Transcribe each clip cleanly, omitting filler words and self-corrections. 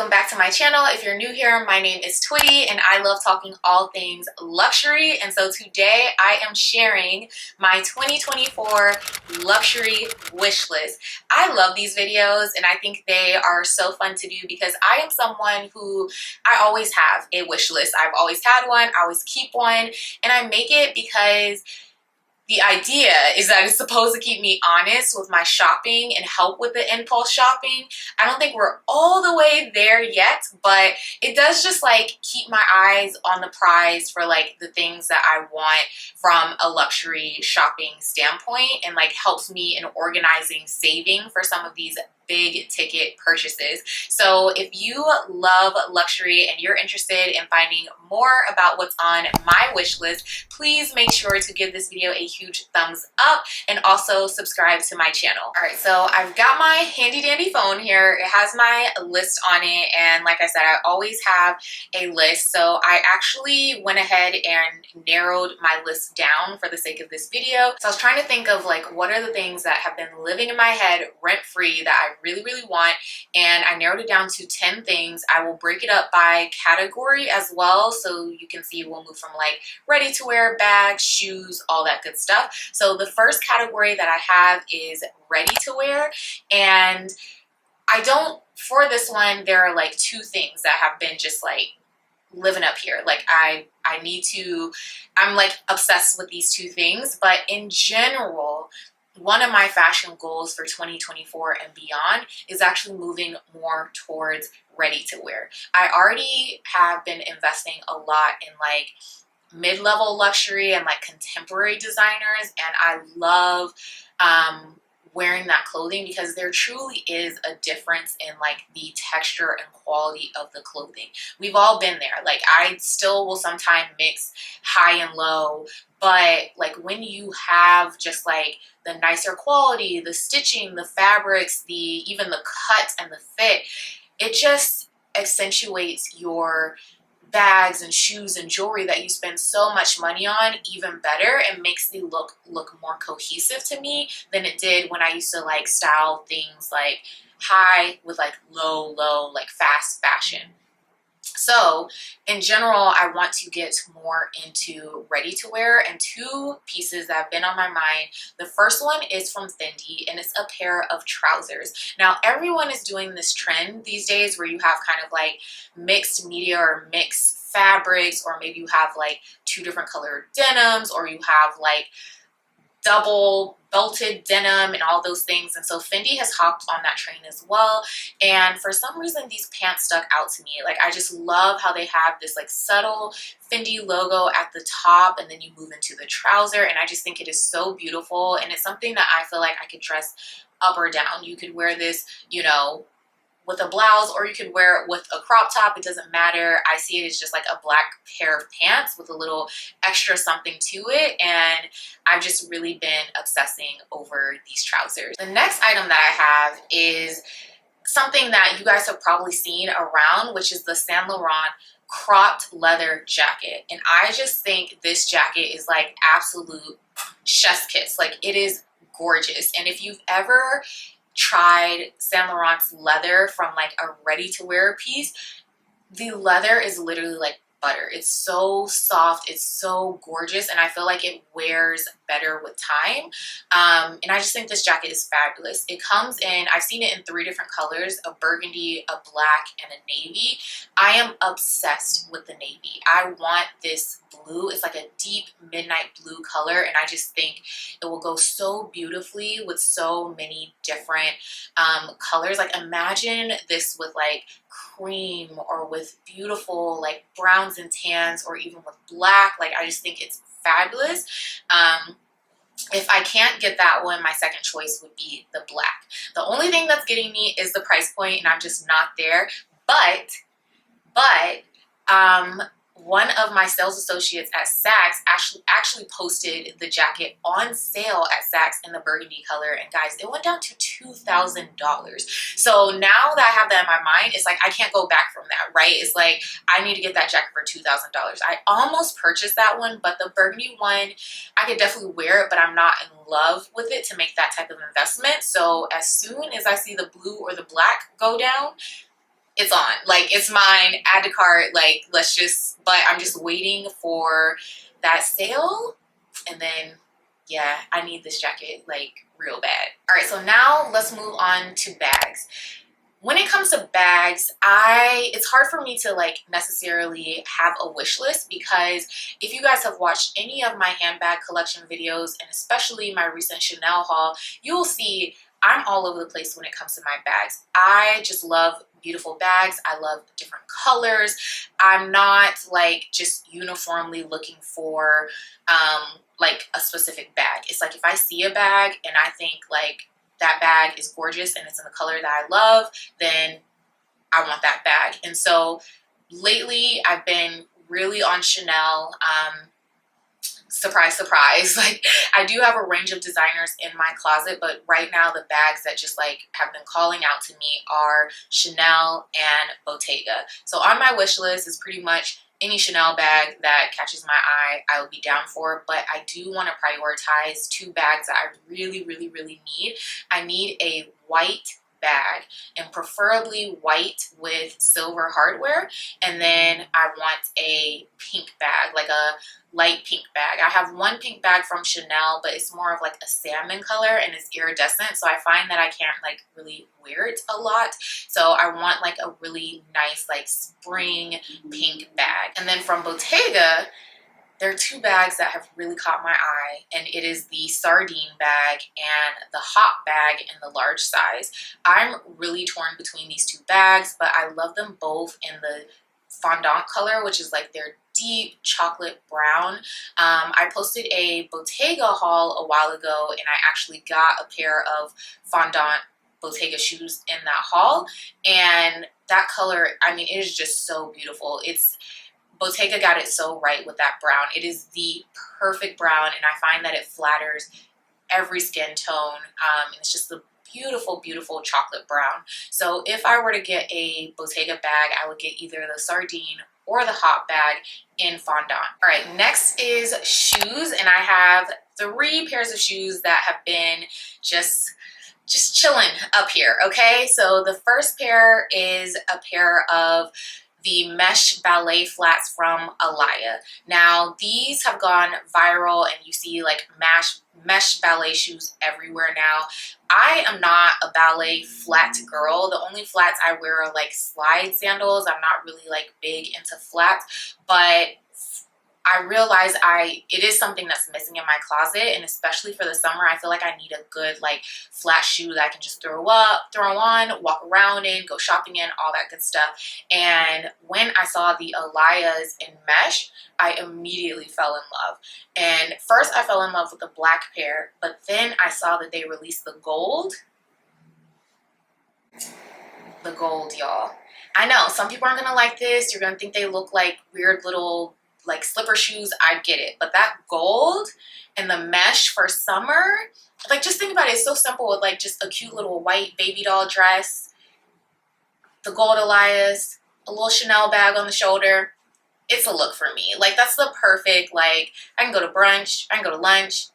welcome back to my channel. If you're new here, my name is Twitty and I love talking all things luxury. And so today I am sharing my 2024 luxury wish list. I love these videos and I think they are so fun to do because I am someone who I always have a wish list. I've always had one, I always keep one, and I make it because the idea is that it's supposed to keep me honest with my shopping and help with the impulse shopping. I don't think we're all the way there yet, but it does just like keep my eyes on the prize for like the things that I want from a luxury shopping standpoint, and like helps me in organizing saving for some of these big ticket purchases. So if you love luxury and you're interested in finding more about what's on my wish list, please make sure to give this video a huge thumbs up and also subscribe to my channel. All right, so I've got my handy dandy phone here. It has my list on it, and like I said, I always have a list. So I actually went ahead and narrowed my list down for the sake of this video. So I was trying to think of like what are the things that have been living in my head rent-free that I really want, and I narrowed it down to 10 things. I will break it up by category as well, so you can see we'll move from like ready to wear, bags, shoes, all that good stuff. So the first category that I have is ready to wear, and for this one, there are like two things that have been just like living up here. Like I'm like obsessed with these two things, but in general, one of my fashion goals for 2024 and beyond is actually moving more towards ready to wear. I already have been investing a lot in like mid-level luxury and like contemporary designers, and I love wearing that clothing because there truly is a difference in like the texture and quality of the clothing. We've all been there. Like I still will sometimes mix high and low, but like when you have just like the nicer quality, the stitching, the fabrics, even the cut and the fit, it just accentuates your bags and shoes and jewelry that you spend so much money on even better, and makes the look more cohesive to me than it did when I used to like style things like high with like low like fast fashion. So in general, I want to get more into ready to wear, and two pieces that have been on my mind. The first one is from Fendi, and it's a pair of trousers. Now everyone is doing this trend these days where you have kind of like mixed media or mixed fabrics, or maybe you have like two different colored denims, or you have like double belted denim and all those things. And so Fendi has hopped on that train as well, and for some reason these pants stuck out to me. Like I just love how they have this like subtle Fendi logo at the top, and then you move into the trouser, and I just think it is so beautiful, and it's something that I feel like I could dress up or down. You could wear this, you know, with a blouse, or you could wear it with a crop top. It doesn't matter. I see it as just like a black pair of pants with a little extra something to it, and I've just really been obsessing over these trousers. The next item that I have is something that you guys have probably seen around, which is the Saint Laurent cropped leather jacket. And I just think this jacket is like absolute chef's kiss. Like it is gorgeous. And if you've ever tried Saint Laurent's leather from like a ready-to-wear piece, the leather is literally like butter. It's so soft, it's so gorgeous, and I feel like it wears better with time. And I just think this jacket is fabulous. It comes in, I've seen it in 3 different colors: a burgundy, a black, and a navy. I am obsessed with the navy. I want this blue. It's like a deep midnight blue color, and I just think it will go so beautifully with so many different colors. Like imagine this with like cream, or with beautiful like browns and tans, or even with black. Like I just think it's fabulous. If I can't get that one, my second choice would be the black. The only thing that's getting me is the price point, and I'm just not there. But one of my sales associates at Saks actually posted the jacket on sale at Saks in the burgundy color, and guys, it went down to $2,000. So now that I have that in my mind, it's like I can't go back from that, right? It's like I need to get that jacket for $2,000. I almost purchased that one, but the burgundy one, I could definitely wear it, but I'm not in love with it to make that type of investment. So as soon as I see the blue or the black go down, it's on. Like, it's mine, add to cart, like, let's just, but I'm just waiting for that sale. And then, yeah, I need this jacket, like, real bad. All right, so now let's move on to bags. When it comes to bags, it's hard for me to like necessarily have a wish list, because if you guys have watched any of my handbag collection videos, and especially my recent Chanel haul, you will see I'm all over the place when it comes to my bags. I just love beautiful bags. I love different colors. I'm not like just uniformly looking for like a specific bag. It's like if I see a bag and I think like that bag is gorgeous and it's in the color that I love, then I want that bag. And so lately I've been really on Chanel. Surprise, surprise. Like, I do have a range of designers in my closet, but right now the bags that just like have been calling out to me are Chanel and Bottega. So on my wish list is pretty much any Chanel bag that catches my eye, I will be down for. But I do want to prioritize two bags that I really, really, really need. I need a white bag, and preferably white with silver hardware. And then I want a pink bag, like a light pink bag. I have one pink bag from Chanel, but it's more of like a salmon color and it's iridescent, so I find that I can't like really wear it a lot. So I want like a really nice like spring pink bag. And then from Bottega, there are two bags that have really caught my eye, and it is the sardine bag and the hot bag in the large size. I'm really torn between these two bags, but I love them both in the fondant color, which is like their deep chocolate brown. I posted a Bottega haul a while ago, and I actually got a pair of fondant Bottega shoes in that haul, and that color, I mean, it is just so beautiful. Bottega got it so right with that brown. It is the perfect brown, and I find that it flatters every skin tone. And it's just a beautiful, beautiful chocolate brown. So if I were to get a Bottega bag, I would get either the sardine or the hot bag in fondant. All right, next is shoes, and I have 3 pairs of shoes that have been just chilling up here, okay? So the first pair is a pair of the mesh ballet flats from Alaia. Now, these have gone viral, and you see like mesh ballet shoes everywhere now. I am not a ballet flat girl. The only flats I wear are like slide sandals. I'm not really like big into flats, but I realize it is something that's missing in my closet, and especially for the summer, I feel like I need a good like flat shoe that I can just throw on, walk around in, go shopping in, all that good stuff. And when I saw the Alaias in mesh, I immediately fell in love. And first I fell in love with the black pair, but then I saw that they released the gold. The gold, y'all. I know some people aren't gonna like this. You're gonna think they look like weird little like slipper shoes. I get it, but that gold and the mesh for summer, like, just think about it. It's so simple with like just a cute little white baby doll dress, the gold Alaias, a little Chanel bag on the shoulder. It's a look for me. Like, that's the perfect, like, I can go to brunch, I can go to lunch,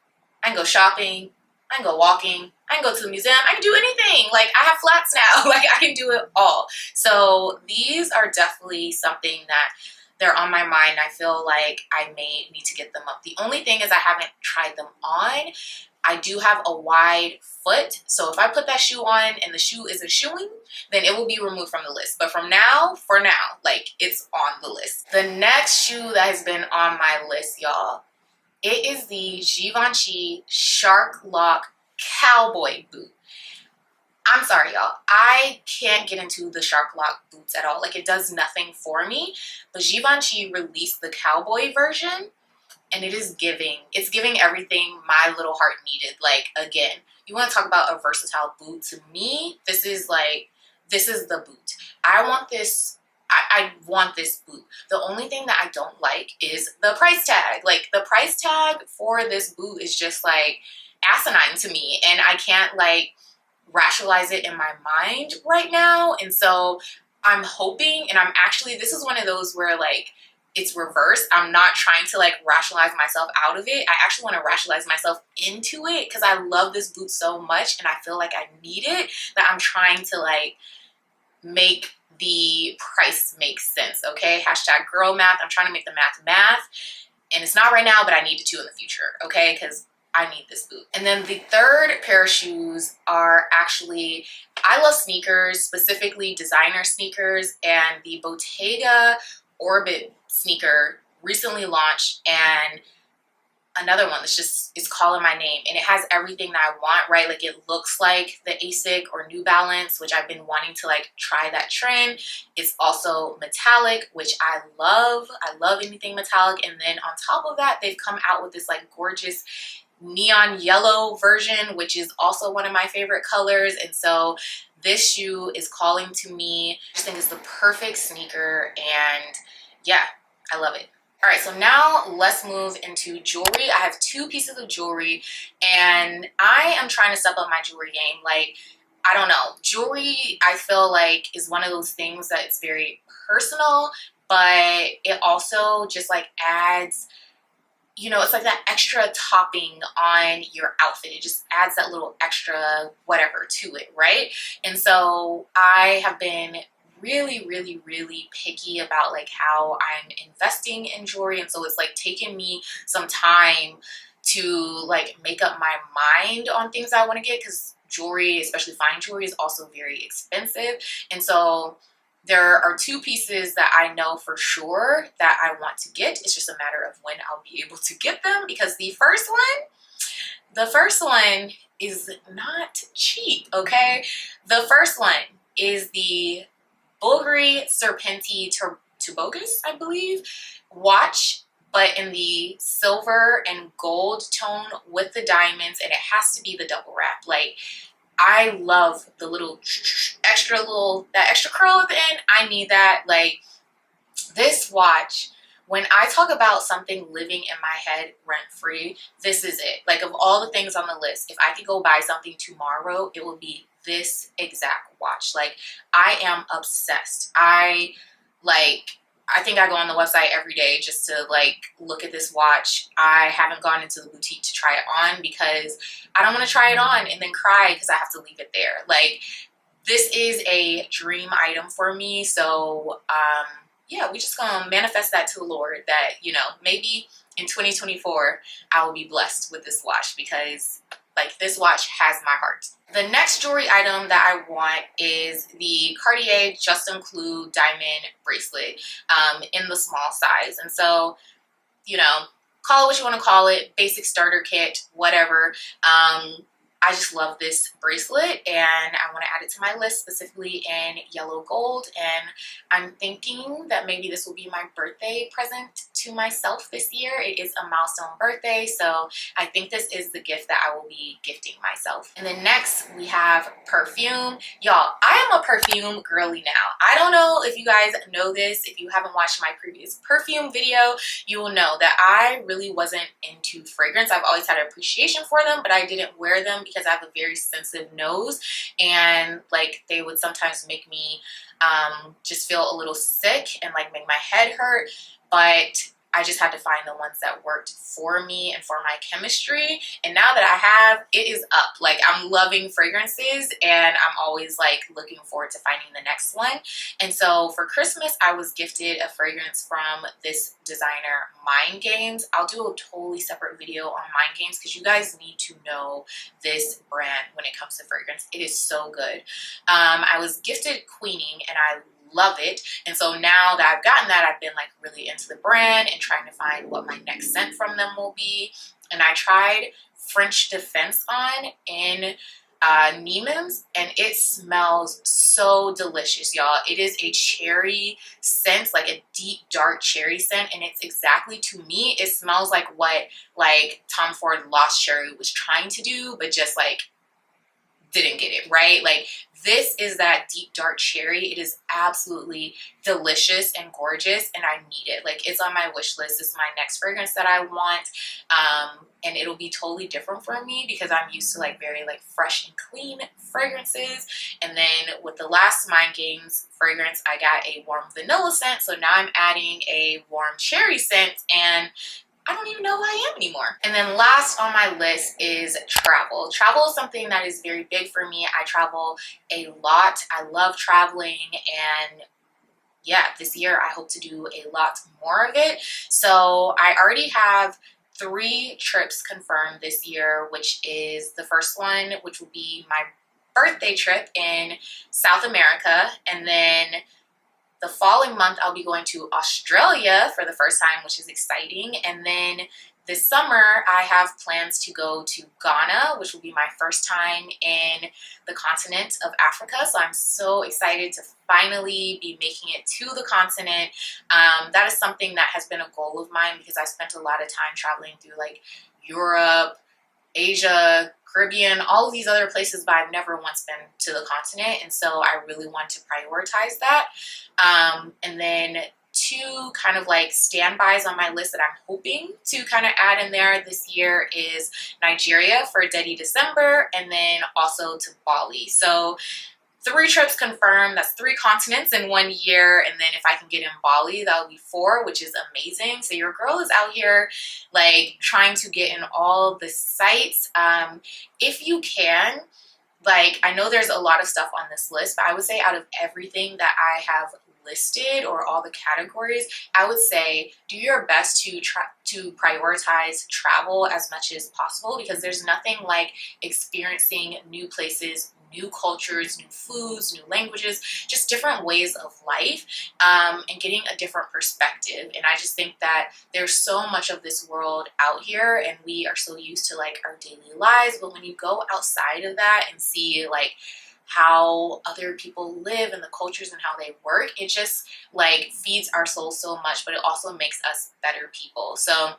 I can go shopping, I can go walking, I can go to the museum, I can do anything. Like, I have flats now. Like, I can do it all. So these are definitely something that they're on my mind. I feel like I may need to get them up. The only thing is I haven't tried them on. I do have a wide foot, so if I put that shoe on and the shoe isn't shoeing, then it will be removed from the list. But for now, like, it's on the list. The next shoe that has been on my list, y'all, it is the Givenchy Shark Lock Cowboy boot. I'm sorry, y'all. I can't get into the Shark Lock boots at all. Like, it does nothing for me. But Givenchy released the cowboy version, and it's giving everything my little heart needed. Like, again, you want to talk about a versatile boot. To me, this is the boot. I want this boot. The only thing that I don't like is the price tag. Like, the price tag for this boot is just like asinine to me, and I can't like rationalize it in my mind right now. And so I'm hoping, and this is one of those where like it's reversed. I'm not trying to like rationalize myself out of it. I actually want to rationalize myself into it, because I love this boot so much and I feel like I need it, that I'm trying to like make the price makes sense, okay? Hashtag girl math. I'm trying to make the math. And it's not right now, but I need it to in the future, okay? Because I need this boot. And then the third pair of shoes are actually, I love sneakers, specifically designer sneakers, and the Bottega Orbit sneaker recently launched, and another one that's just, it's calling my name, and it has everything that I want, right? Like, it looks like the ASIC or New Balance, which I've been wanting to like try that trend. It's also metallic, which I love. I love anything metallic. And then on top of that, they've come out with this like gorgeous neon yellow version, which is also one of my favorite colors. And so this shoe is calling to me. I just think it's the perfect sneaker, and yeah, I love it. All right, so now let's move into jewelry. I have two pieces of jewelry, and I am trying to step up my jewelry game. Like, I don't know, jewelry I feel like is one of those things that it's very personal, but it also just like adds, you know, it's like that extra topping on your outfit. It just adds that little extra whatever to it, right? And so I have been really picky about like how I'm investing in jewelry, and so it's like taken me some time to like make up my mind on things I want to get, because jewelry, especially fine jewelry, is also very expensive. And so there are two pieces that I know for sure that I want to get. It's just a matter of when I'll be able to get them, because the first one is not cheap, okay? The first one is the Bulgari Serpent Tubogus, I believe, watch, but in the silver and gold tone with the diamonds, and it has to be the double wrap. Like, I love the little extra curl at the end. I need that. Like, this watch, when I talk about something living in my head rent-free, this is it. Like, of all the things on the list, if I could go buy something tomorrow, it would be this exact watch. Like, I am obsessed. I think I go on the website every day just to like look at this watch. I haven't gone into the boutique to try it on because I don't want to try it on and then cry because I have to leave it there. Like, this is a dream item for me. So yeah, we just gonna manifest that to the Lord that, you know, maybe in 2024 I will be blessed with this watch, because like, this watch has my heart. The next jewelry item that I want is the Cartier Justin Clou diamond bracelet in the small size. And so, you know, call it what you want to call it, basic starter kit, whatever. I just love this bracelet, and I want to add it to my list, specifically in yellow gold. And I'm thinking that maybe this will be my birthday present to myself this year. It is a milestone birthday, so I think this is the gift that I will be gifting myself. And then next we have perfume. Y'all, I am a perfume girly now. I don't know if you guys know this. If you haven't watched my previous perfume video, you will know that I really wasn't into fragrance. I've always had an appreciation for them, but I didn't wear them because I have a very sensitive nose, and like, they would sometimes make me just feel a little sick and like make my head hurt. But I just had to find the ones that worked for me and for my chemistry. And now that I have, it is up. Like, I'm loving fragrances, and I'm always like looking forward to finding the next one. And so for Christmas, I was gifted a fragrance from this designer, Mind Games. I'll do a totally separate video on Mind Games because you guys need to know this brand when it comes to fragrance. It is so good. I was gifted Queening, and I love it. And so now that I've gotten that, I've been like really into the brand and trying to find what my next scent from them will be. And I tried French Defense on in Neiman's, and it smells so delicious, y'all. It is a cherry scent, like a deep dark cherry scent, and it's exactly, to me, it smells like what like Tom Ford Lost Cherry was trying to do, but just like didn't get it right. Like, this is that deep dark cherry. It is absolutely delicious and gorgeous, and I need it. Like, it's on my wish list. This is my next fragrance that I want, and it'll be totally different for me because I'm used to like very like fresh and clean fragrances. And then with the last Mind Games fragrance, I got a warm vanilla scent, so now I'm adding a warm cherry scent, and I don't even know who I am anymore. And then last on my list is travel. Travel is something that is very big for me. I travel a lot. I love traveling, and yeah, this year I hope to do a lot more of it. So I already have 3 trips confirmed this year, which is the first one, which will be my birthday trip in South America, and then the following month I'll be going to Australia for the first time, which is exciting. And then this summer I have plans to go to Ghana, which will be my first time in the continent of Africa. So I'm so excited to finally be making it to the continent. That is something that has been a goal of mine because I spent a lot of time traveling through like Europe, Asia, Caribbean, all of these other places, but I've never once been to the continent, and so I really want to prioritize that. And then 2 kind of like standbys on my list that I'm hoping to kind of add in there this year is Nigeria for Dedi December, and then also to Bali. So 3 trips confirmed. That's 3 continents in 1 year. And then if I can get in Bali, that would be 4, which is amazing. So your girl is out here like trying to get in all the sites. If you can, like, I know there's a lot of stuff on this list, but I would say out of everything that I have listed or all the categories, I would say do your best to try to prioritize travel as much as possible, because there's nothing like experiencing new places, new cultures, new foods, new languages, just different ways of life, and getting a different perspective. And I just think that there's so much of this world out here and we are so used to like our daily lives, but when you go outside of that and see like how other people live and the cultures and how they work, it just like feeds our soul so much, but it also makes us better people. So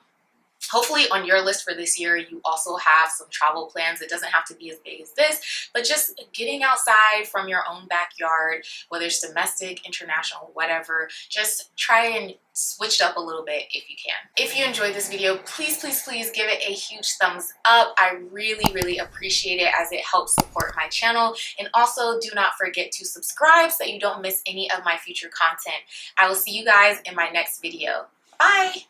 hopefully on your list for this year, you also have some travel plans. It doesn't have to be as big as this, but just getting outside from your own backyard, whether it's domestic, international, whatever, just try and switch it up a little bit if you can. If you enjoyed this video, please, please, please give it a huge thumbs up. I really, really appreciate it as it helps support my channel. And also do not forget to subscribe so that you don't miss any of my future content. I will see you guys in my next video. Bye!